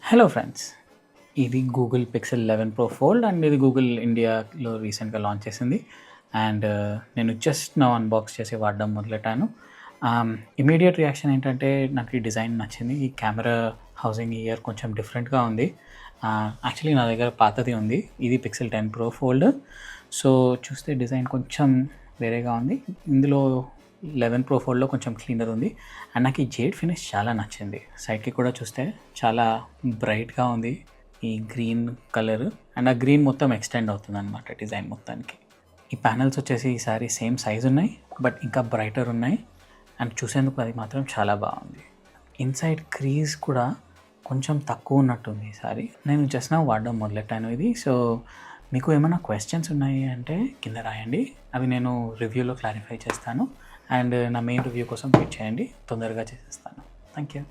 Hello friends, ఇది Google pixel 11 pro fold and ఇది Google ఇండియాలో రీసెంట్గా లాంచ్ చేసింది. అండ్ నేను జస్ట్ నా అన్బాక్స్ చేసి వాడడం మొదలెట్టాను. ఇమీడియట్ రియాక్షన్ ఏంటంటే నాకు ఈ డిజైన్ నచ్చింది. ఈ కెమెరా హౌసింగ్ ఇయర్ కొంచెం డిఫరెంట్గా ఉంది. యాక్చువల్లీ నా దగ్గర పాతది ఉంది, ఇది పిక్సెల్ 10 ప్రో ఫోల్డ్. సో చూస్తే డిజైన్ కొంచెం వేరేగా ఉంది. ఇందులో 11 ప్రో ఫోల్డ్లో కొంచెం క్లీనర్ ఉంది. అండ్ నాకు ఈ జేడ్ ఫినిష్ చాలా నచ్చింది. సైడ్కి కూడా చూస్తే చాలా బ్రైట్గా ఉంది ఈ గ్రీన్ కలర్. అండ్ ఆ గ్రీన్ మొత్తం ఎక్స్టెండ్ అవుతుంది అనమాట డిజైన్ మొత్తానికి. ఈ ప్యానెల్స్ వచ్చేసి ఈసారి సేమ్ సైజ్ ఉన్నాయి, బట్ ఇంకా బ్రైటర్ ఉన్నాయి. అండ్ చూసేందుకు అది మాత్రం చాలా బాగుంది. ఇన్సైడ్ క్రీజ్ కూడా కొంచెం తక్కువ ఉన్నట్టుంది ఈసారి. నేను జస్ట్ నా వాడడం మొదలెట్టాను ఇది. సో మీకు ఏమైనా క్వశ్చన్స్ ఉన్నాయి అంటే కింద రాయండి, అవి నేను రివ్యూలో క్లారిఫై చేస్తాను. అండ్ నా మెయిన్ రివ్యూ కోసం వెయిట్ చేయండి, తొందరగా చేసేస్తాను. Thank you.